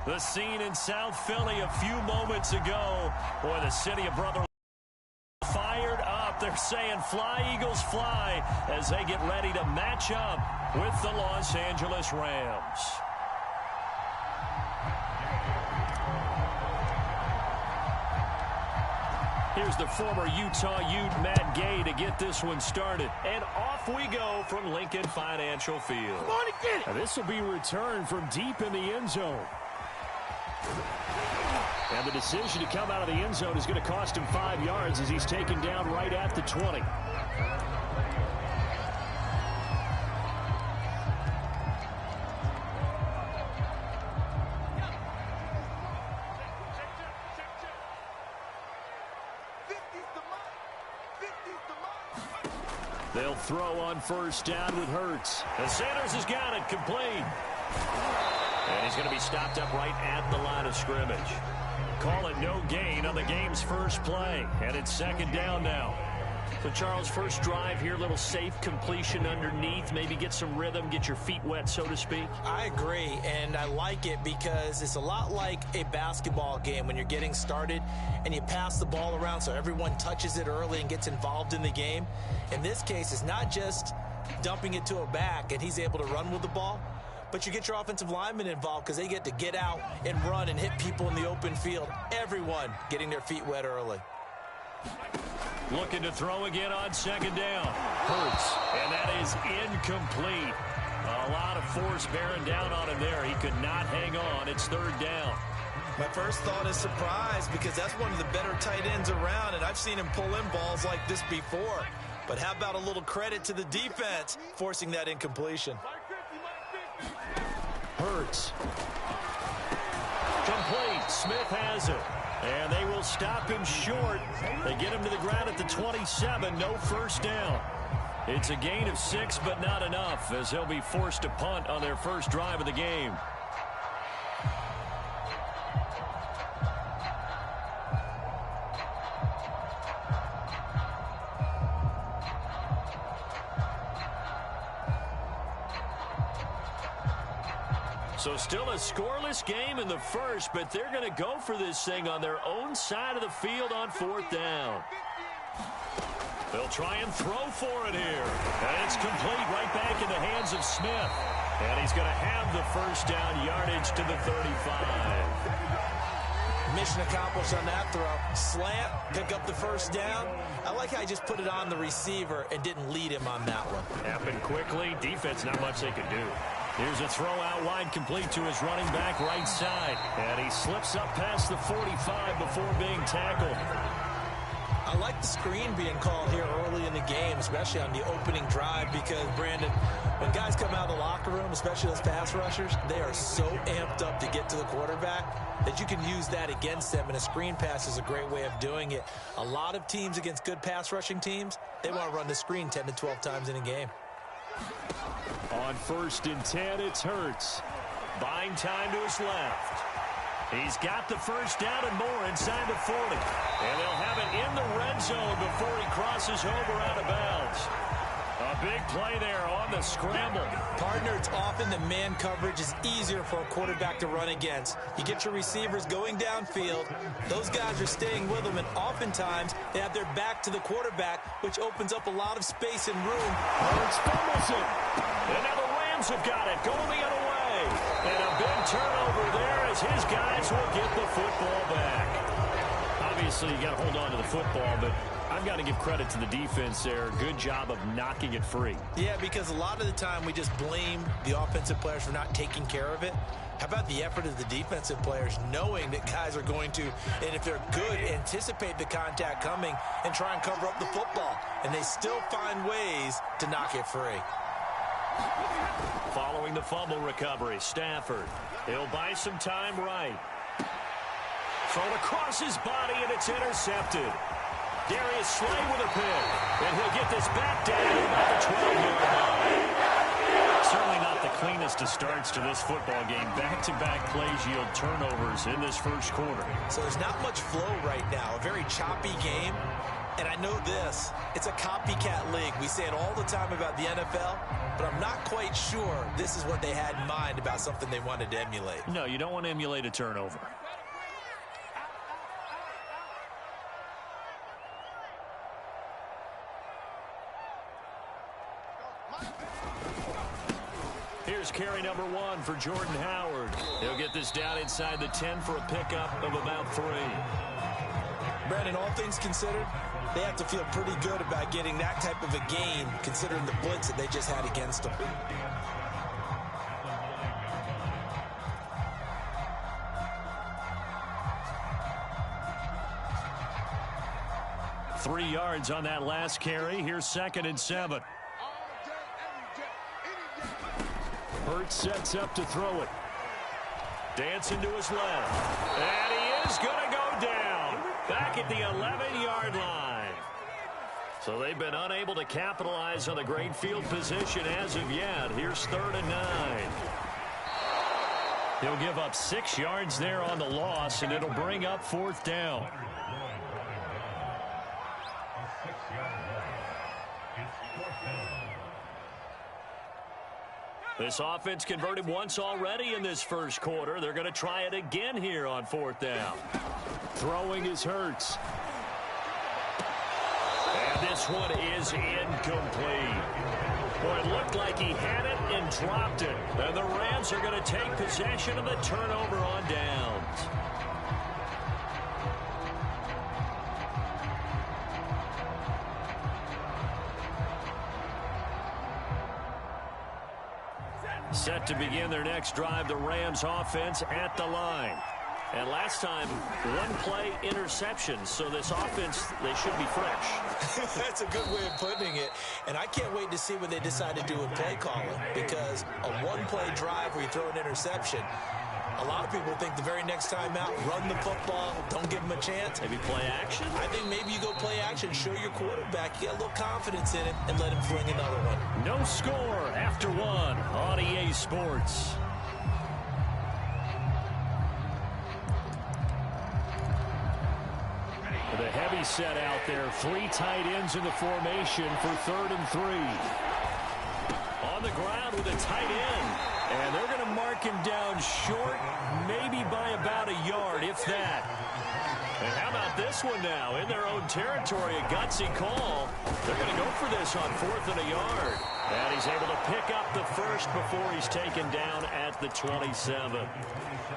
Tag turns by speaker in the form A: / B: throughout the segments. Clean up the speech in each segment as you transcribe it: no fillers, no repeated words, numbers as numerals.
A: The scene in South Philly a few moments ago. Boy, the city of brotherly fired up. They're saying fly, Eagles, fly, as they get ready to match up with the Los Angeles Rams. Here's the former Utah Ute, Matt Gay, to get this one started. And off we go from Lincoln Financial Field.
B: Come on and get it.
A: And this will be returned from deep in the end zone. And the decision to come out of the end zone is going to cost him 5 yards as he's taken down right at the 20. They'll throw on first down with Hurts. And Sanders has got it complete. And he's going to be stopped up right at the line of scrimmage. Call it no gain on the game's first play. And it's second down now. So, Charles, first drive here, little safe completion underneath. Maybe get some rhythm, get your feet wet, so to speak.
C: I agree, and I like it because it's a lot like a basketball game when you're getting started and you pass the ball around so everyone touches it early and gets involved in the game. In this case, it's not just dumping it to a back and he's able to run with the ball, but you get your offensive linemen involved because they get to get out and run and hit people in the open field. Everyone getting their feet wet early.
A: Looking to throw again on second down. Hurts, and that is incomplete. A lot of force bearing down on him there. He could not hang on. It's third down.
C: My first thought is surprise because that's one of the better tight ends around, and I've seen him pull in balls like this before. But how about a little credit to the defense forcing that incompletion?
A: Hurts. Complete. Smith has it. And they will stop him short. They get him to the ground at the 27. No first down. It's a gain of 6, but not enough, as they'll be forced to punt on their first drive of the game. So still a scoreless game in the first, but they're going to go for this thing on their own side of the field on fourth down. They'll try and throw for it here. And it's complete right back in the hands of Smith. And he's going to have the first down yardage to the 35.
C: Mission accomplished on that throw. Slant, pick up the first down. I like how he just put it on the receiver and didn't lead him on that one.
A: Happened quickly. Defense, not much they could do. Here's a throw out wide, complete to his running back right side. And he slips up past the 45 before being tackled.
C: I like the screen being called here early in the game, especially on the opening drive, because, Brandon, when guys come out of the locker room, especially those pass rushers, they are so amped up to get to the quarterback that you can use that against them, and a screen pass is a great way of doing it. A lot of teams against good pass rushing teams, they want to run the screen 10 to 12 times in a game.
A: On first and 10, it's Hurts. Buying time to his left. He's got the first down and more inside the 40. And they'll have it in the red zone before he crosses over out of bounds. A big play there on the scramble.
C: Partner, it's often the man coverage is easier for a quarterback to run against. You get your receivers going downfield. Those guys are staying with them, and oftentimes they have their back to the quarterback, which opens up a lot of space and room.
A: Hurts fumbles it. And now the Rams have got it going the other way. And a big turnover there as his guys will get the football back. Obviously, you got to hold on to the football, but I've got to give credit to the defense there. Good job of knocking it free.
C: Yeah, because a lot of the time we just blame the offensive players for not taking care of it. How about the effort of the defensive players knowing that guys are going to, and if they're good, anticipate the contact coming and try and cover up the football. And they still find ways to knock it free.
A: Following the fumble recovery, Stafford. He'll buy some time right. Thrown across his body, and it's intercepted. Darius Slay with a pick. And he'll get this back down at the 12-yard line. Certainly not the cleanest of starts to this football game. Back-to-back plays yield turnovers in this first quarter.
C: So there's not much flow right now. A very choppy game. And I know this, it's a copycat league. We say it all the time about the NFL, but I'm not quite sure this is what they had in mind about something they wanted to emulate.
A: No, you don't want to emulate a turnover. Here's carry number 1 for Jordan Howard. He'll get this down inside the 10 for a pickup of about 3.
C: Brandon, all things considered, they have to feel pretty good about getting that type of a gain, considering the blitz that they just had against them.
A: Three yards on that last carry. Here's 2nd and 7. Hurts sets up to throw it. Dancing to his left. And he is going to go down. Back at the 11-yard line. So they've been unable to capitalize on the great field position as of yet. Here's 3rd and 9. He'll give up 6 yards there on the loss, and it'll bring up 4th down. This offense converted once already in this first quarter. They're going to try it again here on 4th down. Throwing is Hurts. And this one is incomplete. Boy, it looked like he had it and dropped it. And the Rams are going to take possession of the turnover on downs. Set to begin their next drive, the Rams offense at the line. And last time, 1-play interception. So this offense, they should be fresh.
C: That's a good way of putting it. And I can't wait to see what they decide to do with play calling. Because a 1-play drive where you throw an interception, a lot of people think the very next time out, run the football, don't give them a chance.
A: Maybe play action?
C: I think maybe you go play action, show your quarterback, you got a little confidence in it, and let him fling another one.
A: No score after 1 on EA Sports. The heavy set out there. 3 tight ends in the formation for 3rd and 3. On the ground with a tight end. And they're going to mark him down short, maybe by about a yard, if that. And how about this one now? In their own territory, a gutsy call. They're going to go for this on 4th and a yard. And he's able to pick up the first before he's taken down at the 27.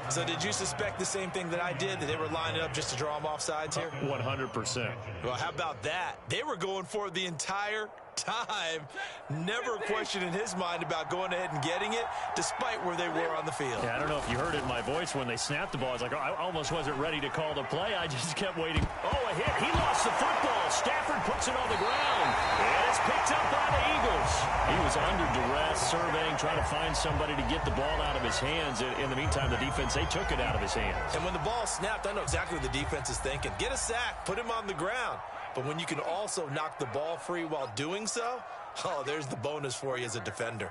C: So did you suspect the same thing that I did, that they were lining up just to draw him off sides here?
A: 100%.
C: Well, how about that? They were going for it the entire time. Never a question in his mind about going ahead and getting it, despite where they were on the field.
A: Yeah, I don't know if you heard it in my voice when they snapped the ball. I was like, oh, I almost wasn't ready to call the play. I just kept waiting. Oh, a hit. He lost the football. Stafford puts it on the ground. And it's picked up by the Eagles. He was under duress, surveying, trying to find somebody to get the ball out of his hands. In the meantime, the defense, they took it out of his hands. And
C: when the ball snapped, I know exactly what the defense is thinking. Get a sack. Put him on the ground. But when you can also knock the ball free while doing so, oh, there's the bonus for you as a defender.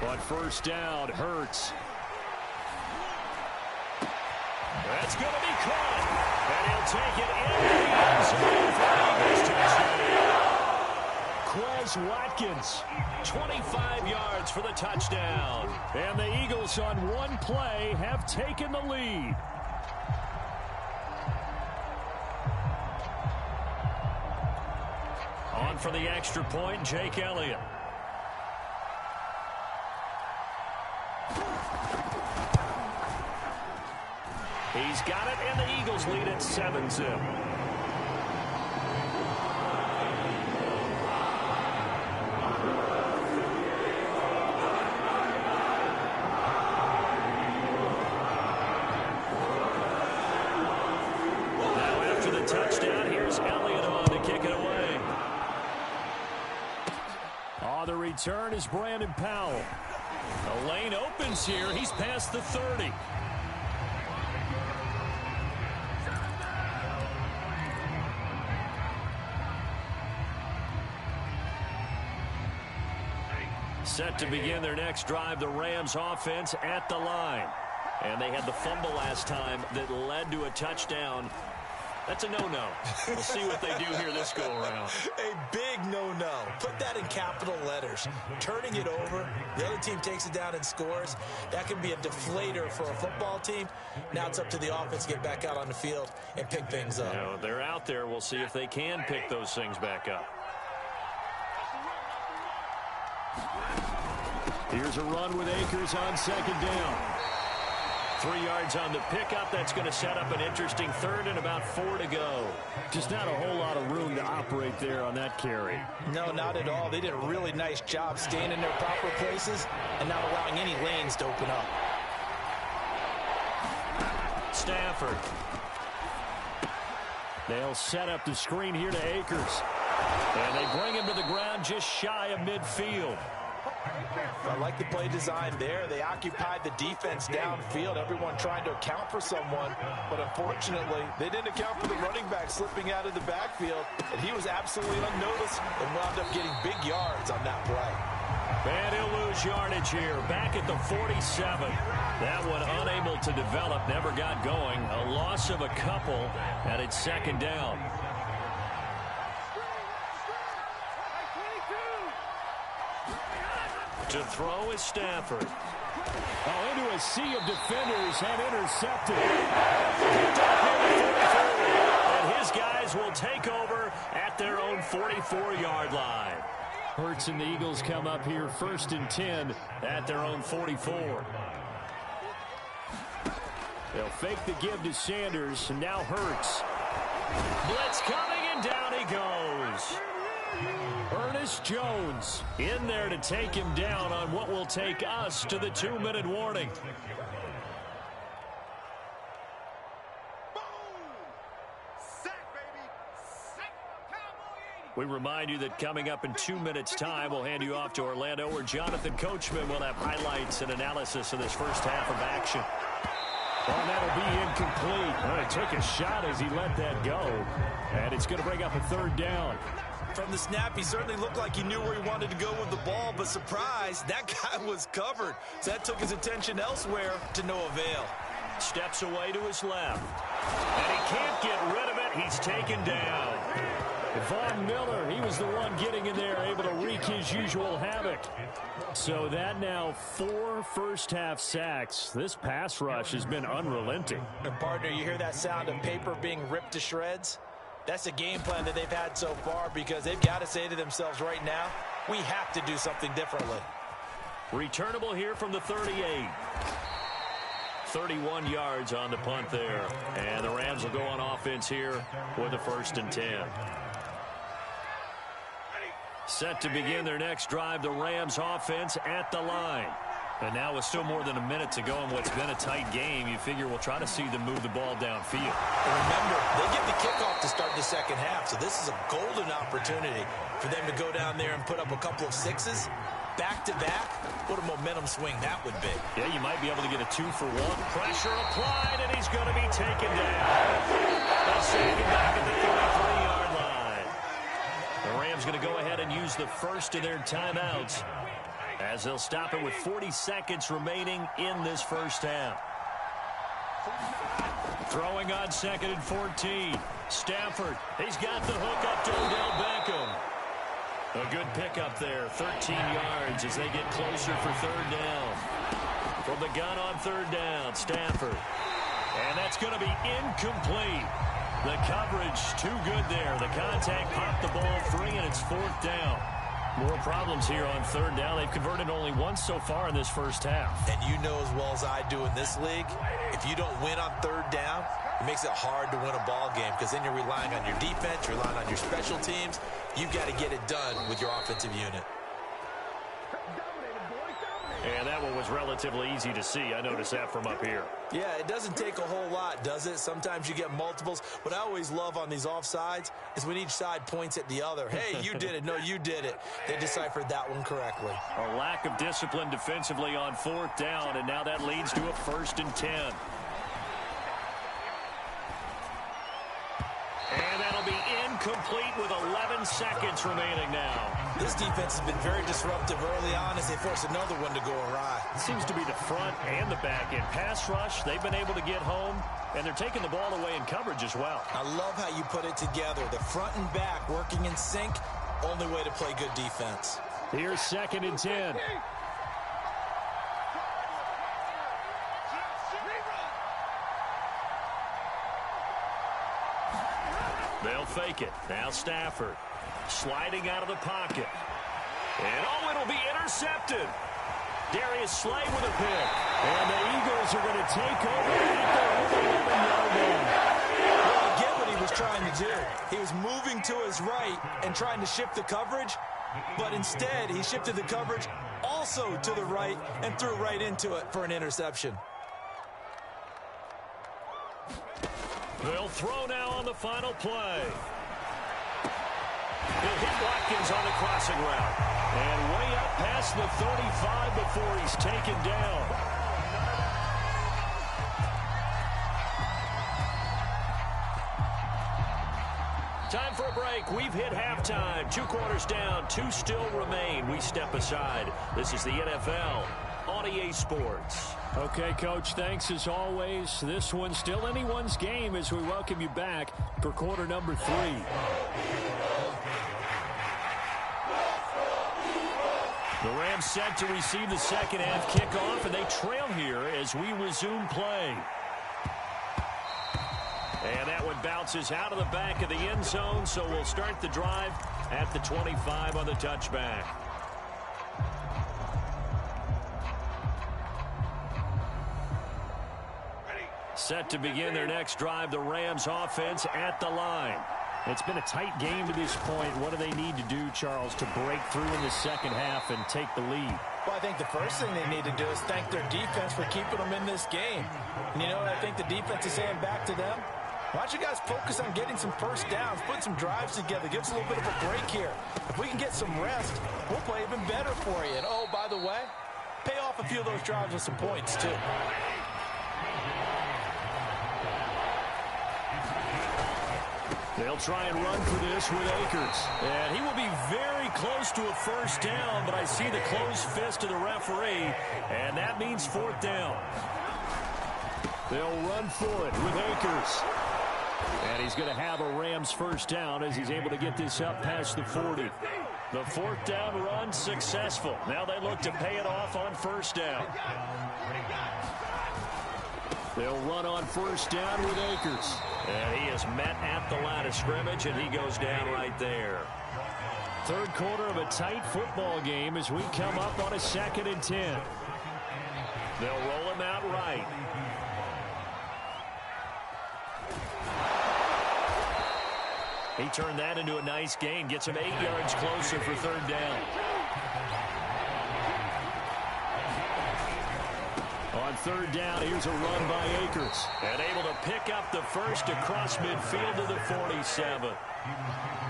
A: But 1st down, Hurts. That's going to be caught. And he'll take it in the end zone for the Eagles touchdown. Quez Watkins, 25 yards for the touchdown. And the Eagles on 1 play have taken the lead. On for the extra point, Jake Elliott. He's got it, and the Eagles lead at 7-0. Now after the touchdown, here's Elliott on to kick it away. The return is Brandon Powell. The lane opens here. He's past the 30. Set to begin their next drive, the Rams offense at the line. And they had the fumble last time that led to a touchdown. That's a no-no. We'll see what they do here this go-around.
C: A big no-no. Put that in capital letters. Turning it over, the other team takes it down and scores. That can be a deflator for a football team. Now it's up to the offense to get back out on the field and pick things up.
A: You know, they're out there. We'll see if they can pick those things back up. Here's a run with Akers on second down. 3 yards on the pickup. That's going to set up an interesting third and about 4 to go. Just not a whole lot of room to operate there on that carry.
C: No, not at all. They did a really nice job staying in their proper places and not allowing any lanes to open up.
A: Stafford. They'll set up the screen here to Akers. And they bring him to the ground just shy of midfield.
C: I like the play design there. They occupied the defense downfield, everyone trying to account for someone. But unfortunately, they didn't account for the running back slipping out of the backfield. And he was absolutely unnoticed and wound up getting big yards on that play.
A: And he'll lose yardage here. Back at the 47. That one unable to develop, never got going. A loss of a couple, and it's second down. To throw is Stafford. Oh, into a sea of defenders and intercepted. And his guys will take over at their own 44-yard line. Hurts and the Eagles come up here 1st and 10 at their own 44. They'll fake the give to Sanders, and now Hurts. Blitz coming, and down he goes. Ernest Jones in there to take him down on what will take us to the 2-minute warning. We remind you that coming up in 2 minutes' time, we'll hand you off to Orlando, where Jonathan Coachman will have highlights and analysis of this first half of action. And that'll be incomplete. Well, he took a shot as he let that go. And it's going to bring up a 3rd down.
C: From the snap, he certainly looked like he knew where he wanted to go with the ball, but surprise, that guy was covered. So that took his attention elsewhere to no avail.
A: Steps away to his left. And he can't get rid of it. He's taken down. Von Miller, he was the one getting in there, able to wreak his usual havoc. So that now 4 first-half sacks. This pass rush has been unrelenting.
C: And partner, you hear that sound of paper being ripped to shreds? That's the game plan that they've had so far, because they've got to say to themselves right now, we have to do something differently.
A: Returnable here from the 38. 31 yards on the punt there. And the Rams will go on offense here with a 1st and 10. Set to begin their next drive, the Rams offense at the line. And now with still more than a minute to go in what's been a tight game, you figure we'll try to see them move the ball downfield.
C: And remember, they get the kickoff to start the second half, so this is a golden opportunity for them to go down there and put up a couple of 6s back-to-back. What a momentum swing that would be.
A: Yeah, you might be able to get a 2-for-1. Pressure applied, and he's going to be taken down. They'll save him back at the 33-yard line. The Rams going to go ahead and use the first of their timeouts, as they'll stop it with 40 seconds remaining in this first half. Throwing on 2nd and 14. Stafford, he's got the hook up to Odell Beckham. A good pickup there, 13 yards as they get closer for 3rd down. From the gun on 3rd down, Stafford. And that's going to be incomplete. The coverage too good there. The contact popped the ball free, and it's 4th down. More problems here on 3rd down. They've converted only once so far in this first half.
C: And you know as well as I do in this league, if you don't win on 3rd down, it makes it hard to win a ball game, because then you're relying on your defense, you're relying on your special teams. You've got to get it done with your offensive unit.
A: And that one was relatively easy to see. I noticed that from up here.
C: Yeah, it doesn't take a whole lot, does it? Sometimes you get multiples. What I always love on these offsides is when each side points at the other. Hey, you did it. No, you did it. They deciphered that one correctly.
A: A lack of discipline defensively on 4th down, and now that leads to a 1st and 10. And that'll be incomplete with 11 seconds remaining now.
C: This defense has been very disruptive early on as they force another one to go awry.
A: It seems to be the front and the back end. Pass rush, they've been able to get home, and they're taking the ball away in coverage as well.
C: I love how you put it together. The front and back working in sync, only way to play good defense.
A: Here's 2nd and 10. They'll fake it. Now Stafford sliding out of the pocket. And it'll be intercepted. Darius Slay with a pick. And the Eagles are going to take over at their 11-yard line.
C: Well, I get what he was trying to do. He was moving to his right and trying to shift the coverage, but instead he shifted the coverage also to the right and threw right into it for an interception.
A: They'll throw now on the final play. He'll hit Watkins on the crossing route. And way up past the 35 before he's taken down. Time for a break. We've hit halftime. 2 quarters down. 2 still remain. We step aside. This is the NFL on EA Sports. Okay, Coach, thanks as always. This one's still anyone's game as we welcome you back for quarter number 3. The Rams set to receive the second half kickoff, and they trail here as we resume play. And that one bounces out of the back of the end zone, so we'll start the drive at the 25 on the touchback. Set to begin their next drive, the Rams offense at the line. It's been a tight game to this point. What do they need to do, Charles, to break through in the second half and take the lead?
C: Well, I think the first thing they need to do is thank their defense for keeping them in this game. And you know what I think the defense is saying back to them? Why don't you guys focus on getting some first downs, put some drives together, give us a little bit of a break here. If we can get some rest, we'll play even better for you. And, oh, by the way, pay off a few of those drives with some points, too.
A: They'll try and run for this with Akers. And he will be very close to a first down, but I see the closed fist of the referee, and that means 4th down. They'll run for it with Akers. And he's going to have a Rams first down as he's able to get this up past the 40. The 4th down run successful. Now they look to pay it off on first down. They'll run on first down with Akers. And he is met at the line of scrimmage, and he goes down right there. 3rd quarter of a tight football game as we come up on a 2nd and 10. They'll roll him out right. He turned that into a nice gain. Gets him 8 yards closer for 3rd down. On 3rd down, here's a run by Akers. And able to pick up the first across midfield to the 47.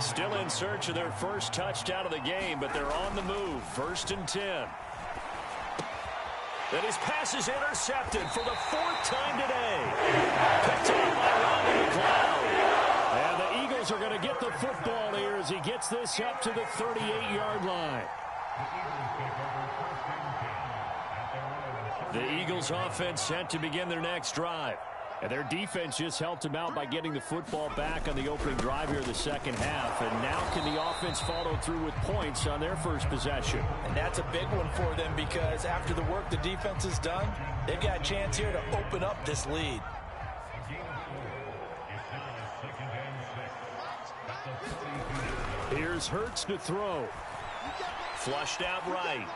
A: Still in search of their first touchdown of the game, but they're on the move. 1st and 10. And his pass is intercepted for the 4th time today. Picked up by Ronnie McLeod. And the Eagles are going to get the football here as he gets this up to the 38-yard line. The Eagles offense set to begin their next drive. And their defense just helped them out by getting the football back on the opening drive here in the second half. And now can the offense follow through with points on their first possession? And that's a big one for them because after the work the defense has done, they've got a chance here to open up this lead. Here's Hurts to throw. Flushed out right.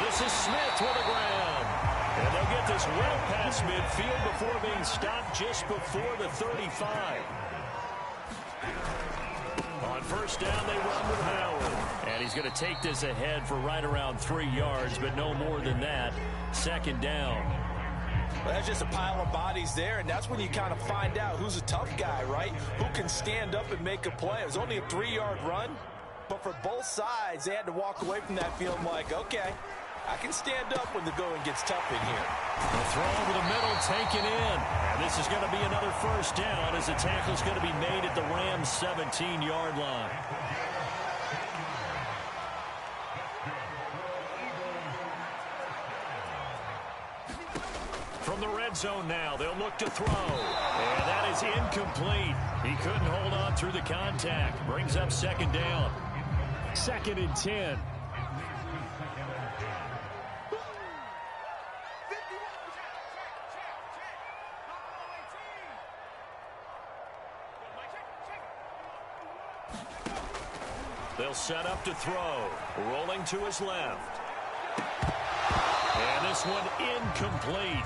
A: This is Smith with the ground. And they'll get this well past midfield before being stopped just before the 35. On first down, they run with Howard. And he's going to take this ahead for right around 3 yards, but no more than that. 2nd down. Well, that's just a pile of bodies there, and that's when you kind of find out who's a tough guy, right? Who can stand up and make a play. It was only a 3-yard run, but for both sides, they had to walk away from that field like, okay, I can stand up when the going gets tough in here. The throw over the middle taken in. And this is going to be another first down as the tackle is going to be made at the Rams' 17-yard line. From the red zone now, they'll look to throw. And that is incomplete. He couldn't hold on through the contact. Brings up second down. 2nd and 10. They'll set up to throw. Rolling to his left. And this one incomplete.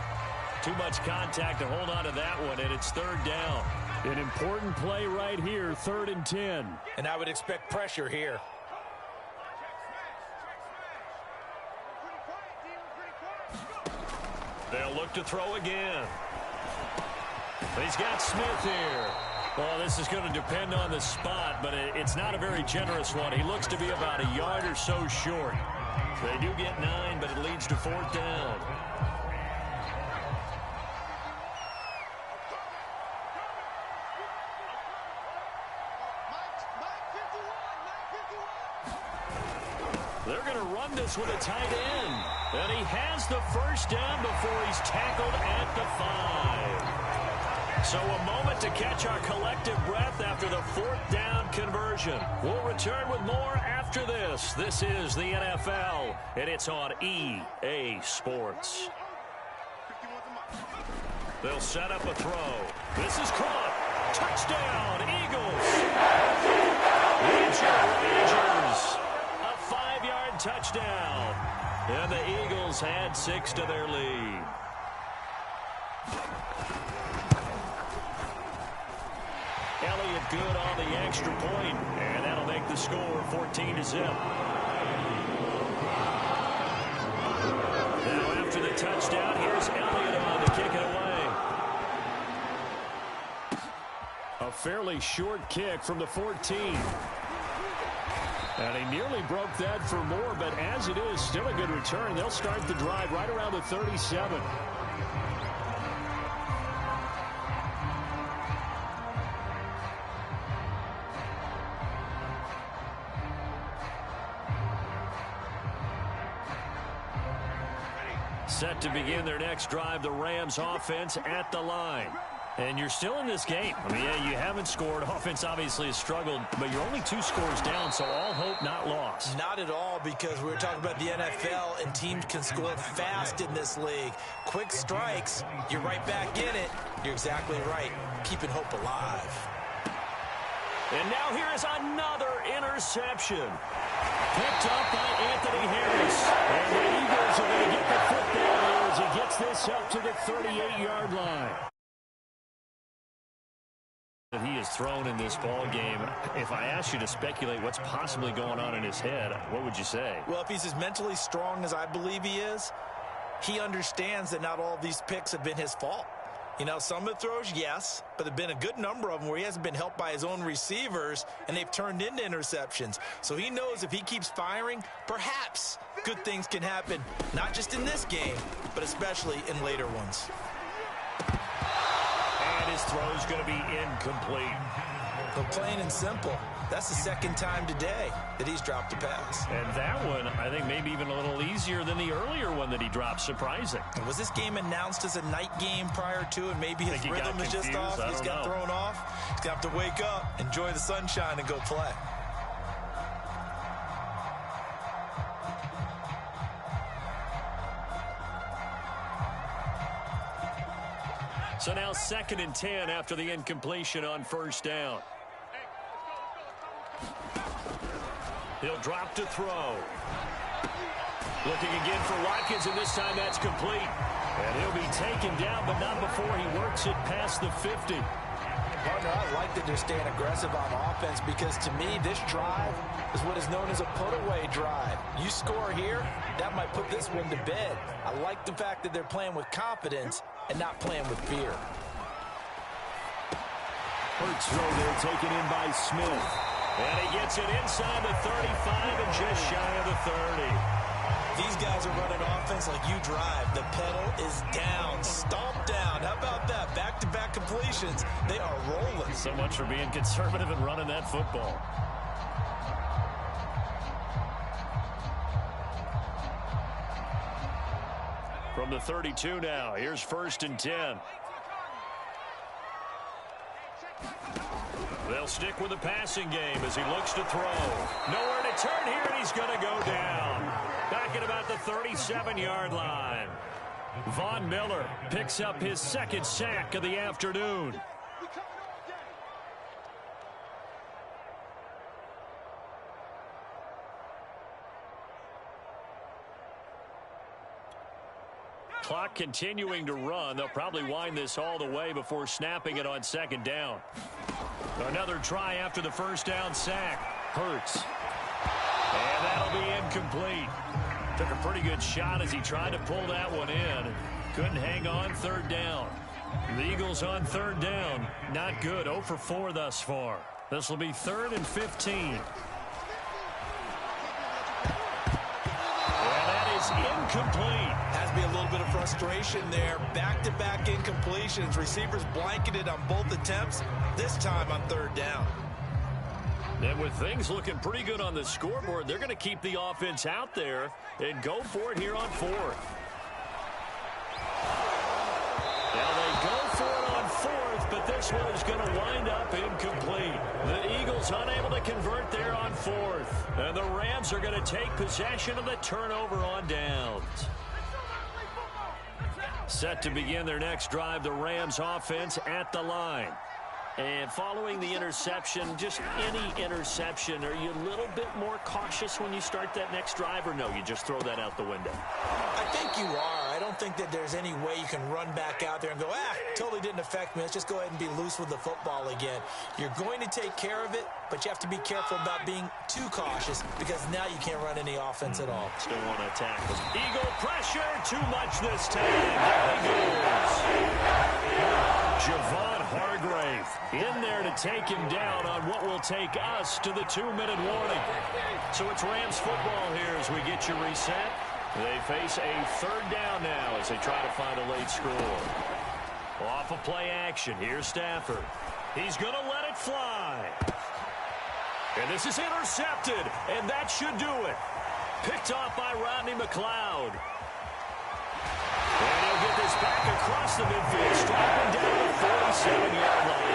A: Too much contact to hold on to that one, and it's 3rd down. An important play right here, 3rd and 10.
C: And I would expect pressure here.
A: They'll look to throw again. He's got Smith here. Well, this is going to depend on the spot, but it's not a very generous one. He looks to be about a yard or so short. They do get 9, but it leads to 4th down. They're going to run this with a tight end. And he has the first down before he's tackled at the 5. So a moment to catch our collective breath after the 4th down conversion. We'll return with more after this. This is the NFL, and it's on EA Sports. They'll set up a throw. This is caught. Touchdown, Eagles. Rangers. A 5-yard touchdown. And the Eagles had 6 to their lead. Elliott good on the extra point, and that'll make the score 14-0. Now after the touchdown, here's Elliott on to kick it away. A fairly short kick from the 14. And he nearly broke that for more, but as it is, still a good return. They'll start the drive right around the 37. Set to begin their next drive, the Rams offense at the line. And you're still in this game. I mean, yeah, you haven't scored. Offense obviously has struggled, but you're only 2 scores down, so all hope not lost.
C: Not at all, because we're talking about the NFL, and teams can score fast in this league. Quick strikes, you're right back in it. You're exactly right. Keeping hope alive.
A: And now here is another interception. Picked up by Anthony Harris. And the Eagles are going to get the foot down here as he gets this up to the 38-yard line. That he has thrown in this ball game. If I asked you to speculate what's possibly going on in his head, what would you say?
C: Well, if he's as mentally strong as I believe he is, he understands that not all of these picks have been his fault. You know, some of the throws, yes, but there have been a good number of them where he hasn't been helped by his own receivers, and they've turned into interceptions. So he knows if he keeps firing, perhaps good things can happen, not just in this game, but especially in later ones.
A: And his throw is going to be incomplete.
C: So plain and simple, that's the 2nd time today that he's dropped a pass.
A: And that one, I think, maybe even a little easier than the earlier one that he dropped. Surprising.
C: And was this game announced as a night game prior to, and maybe his rhythm is just off? He's got thrown off. He's going to have to wake up, enjoy the sunshine, and go play.
A: So now 2nd and 10 after the incompletion on 1st down. He'll drop to throw. Looking again for Watkins, and this time that's complete. And he'll be taken down, but not before he works it past the 50.
C: Partner, I like that they're staying aggressive on offense, because to me, this drive is what is known as a put-away drive. You score here, that might put this one to bed. I like the fact that they're playing with confidence and not playing with fear.
A: Hurts throw there, taken in by Smith. And he gets it inside the 35 and just shy of the 30.
C: These guys are running offense like you drive. The pedal is down. Stomp down. How about that? Back to formations. They are rolling.
A: So much for being conservative and running that football. From the 32 now, here's 1st and 10. They'll stick with the passing game as he looks to throw. Nowhere to turn here, and he's going to go down. Back at about the 37-yard line. Von Miller picks up his 2nd sack of the afternoon. Clock continuing to run. They'll probably wind this all the way before snapping it on 2nd down. Another try after the 1st down sack. Hurts. And that'll be incomplete. Took a pretty good shot as he tried to pull that one in. Couldn't hang on 3rd down. The Eagles on 3rd down. Not good. 0 for 4 thus far. This will be 3rd and 15. Incomplete.
C: Has to be a little bit of frustration there. Back-to-back incompletions. Receivers blanketed on both attempts, this time on 3rd down.
A: And with things looking pretty good on the scoreboard, they're going to keep the offense out there and go for it here on 4th. Now they go for it on 4th, but this one is going to wind up incomplete. The Eagles unable to convert there on 4th. And the Rams are going to take possession of the turnover on downs. Set to begin their next drive, the Rams offense at the line. And following the interception, just any interception, are you a little bit more cautious when you start that next drive, or no, you just throw that out the window?
C: I think you are. I don't think that there's any way you can run back out there and go, totally didn't affect me. Let's just go ahead and be loose with the football again. You're going to take care of it, but you have to be careful about being too cautious because now you can't run any offense at all.
A: Still want to attack them. Eagle pressure, too much this time. Down he goes. Javon Hargrave in there to take him down on what will take us to the 2-minute warning. So it's Rams football here as we get you reset. They face a 3rd down now as they try to find a late score. Off of play action, here's Stafford. He's going to let it fly. And this is intercepted, and that should do it. Picked off by Rodney McLeod. And he'll get this back across the midfield, striking down the 47-yard line.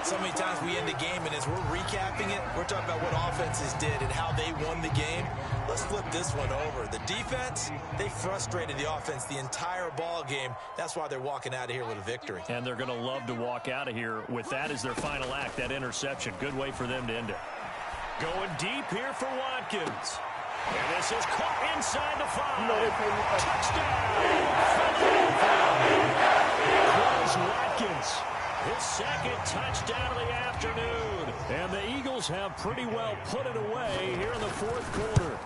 C: So many times we end the game, and as we're recapping it, we're talking about what offenses did and how they won the game. Let's flip this one over. The defense, they frustrated the offense the entire ball game. That's why they're walking out of here with a victory.
A: And they're going to love to walk out of here with that as their final act, that interception. Good way for them to end it. Going deep here for Watkins. And this is caught inside the 5. Touchdown! Watkins. His 2nd touchdown of the afternoon. And the Eagles have pretty well put it away here in the 4th quarter.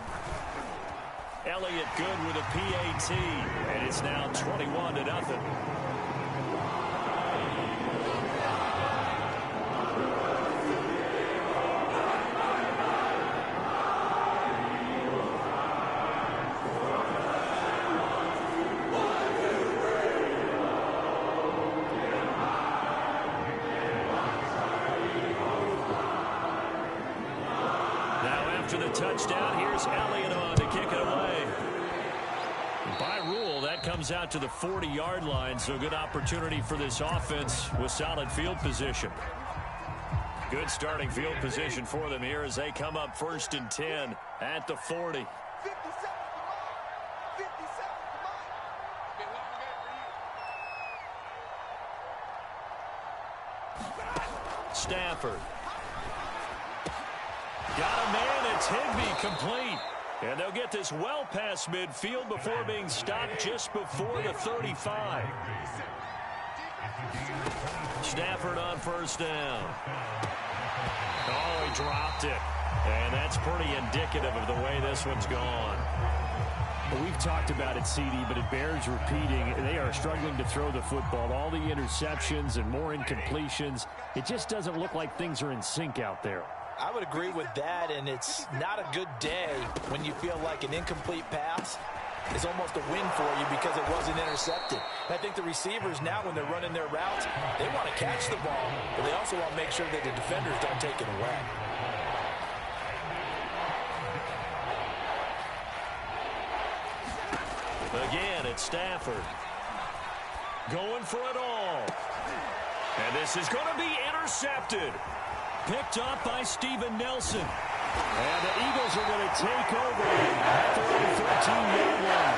A: Elliott good with a PAT. And it's now 21-0. Touchdown. Here's Elliott on to kick it away. By rule, that comes out to the 40-yard line, so good opportunity for this offense with solid field position. Good starting field position for them here as they come up 1st and 10 at the 40. Stafford. Got a man, it's Higbee, complete. And they'll get this well past midfield before being stopped just before the 35. Stafford on 1st down. Oh, he dropped it. And that's pretty indicative of the way this one's gone.
B: Well, we've talked about it, CD, but it bears repeating. They are struggling to throw the football. All the interceptions and more incompletions. It just doesn't look like things are in sync out there.
C: I would agree with that, and it's not a good day when you feel like an incomplete pass is almost a win for you because it wasn't intercepted. And I think the receivers now, when they're running their routes, they want to catch the ball, but they also want to make sure that the defenders don't take it away.
A: Again, it's Stafford. Going for it all. And this is going to be intercepted. Picked up by Steven Nelson. And the Eagles are going to take over at the 13-yard line.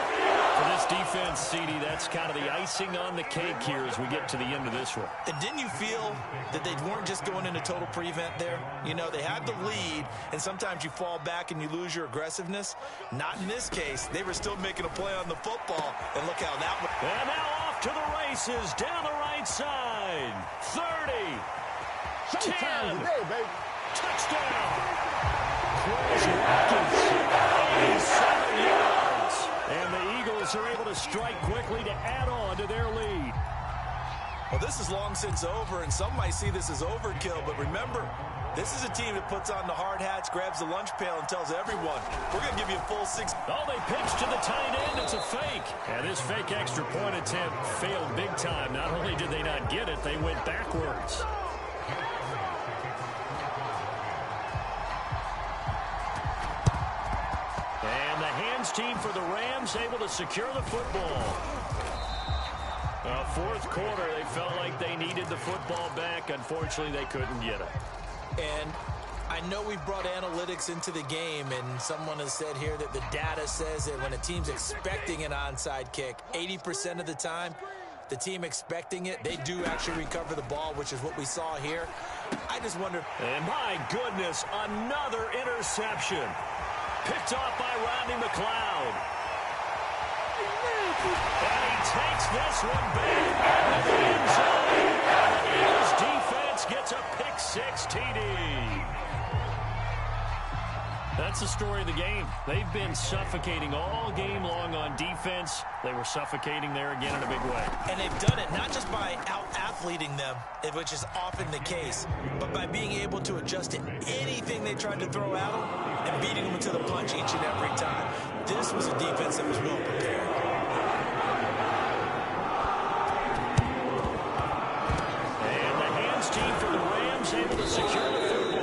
A: For this defense, CD, that's kind of the icing on the cake here as we get to the end of this one.
C: And didn't you feel that they weren't just going into total prevent there? You know, they had the lead, and sometimes you fall back and you lose your aggressiveness. Not in this case. They were still making a play on the football, and look how that went.
A: And now off to the races down the right side. 30.
D: Showtime today, baby.
A: Touchdown. Chris Watkins, 87 yards. And the Eagles are able to strike quickly to add on to their lead.
C: Well, this is long since over, and some might see this as overkill, but remember, this is a team that puts on the hard hats, grabs the lunch pail, and tells everyone, we're going to give you a full 6.
A: Oh, they pitch to the tight end. It's a fake. And this fake extra point attempt failed big time. Not only did they not get it, they went backwards. And the hands team for the Rams able to secure the football. Fourth quarter, they felt like they needed the football back. Unfortunately, they couldn't get it.
C: And I know we've brought analytics into the game, and someone has said here that the data says that when a team's expecting an onside kick, 80% of the time, the team expecting it, they do actually recover the ball, which is what we saw here. I just wonder.
A: And my goodness, another interception. Picked off by Rodney McLeod. And he takes this one back into the end zone. And the Eagles defense gets a pick-6 TD. That's the story of the game. They've been suffocating all game long on defense. They were suffocating there again in a big way.
C: And they've done it not just by out-athleting them, which is often the case, but by being able to adjust to anything they tried to throw at them and beating them to the punch each and every time. This was a defense that was well prepared.
A: And the hands team for the Rams able to secure the football.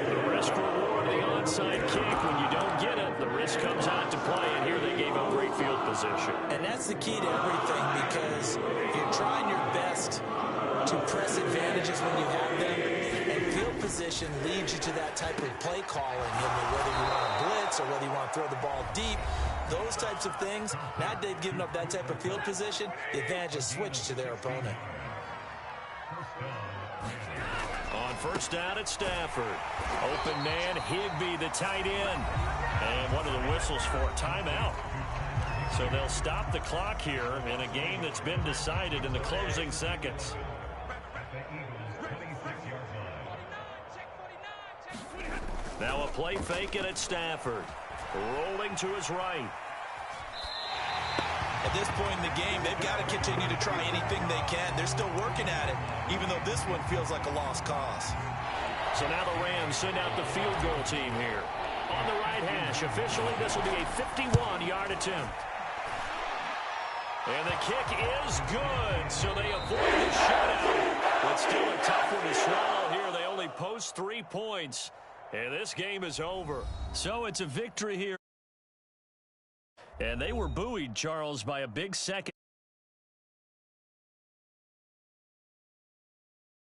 A: The risk reward of the onside kick. When you don't get it, the risk comes out to play, and here they gave up great field position.
C: And that's the key to everything, because you're trying your best to press advantages when you have them, and field position leads you to that type of play calling. Whether you want to blitz or whether you want to throw the ball deep, those types of things, now they've given up that type of field position, the advantage is switched to their opponent.
A: On first down at Stafford. Open man, Higbee, the tight end. And one of the whistles for a timeout. So they'll stop the clock here in a game that's been decided in the closing seconds. Now a play fake it at Stafford. Rolling to his right.
C: At this point in the game, they've got to continue to try anything they can. They're still working at it, even though this one feels like a lost cause.
A: So now the Rams send out the field goal team here. On the right hash, officially this will be a 51-yard attempt. And the kick is good, so they avoid the shutout. But still a tough one to swallow here. They only post 3 points, and this game is over. So it's a victory here. And they were buoyed, Charles, by a big second.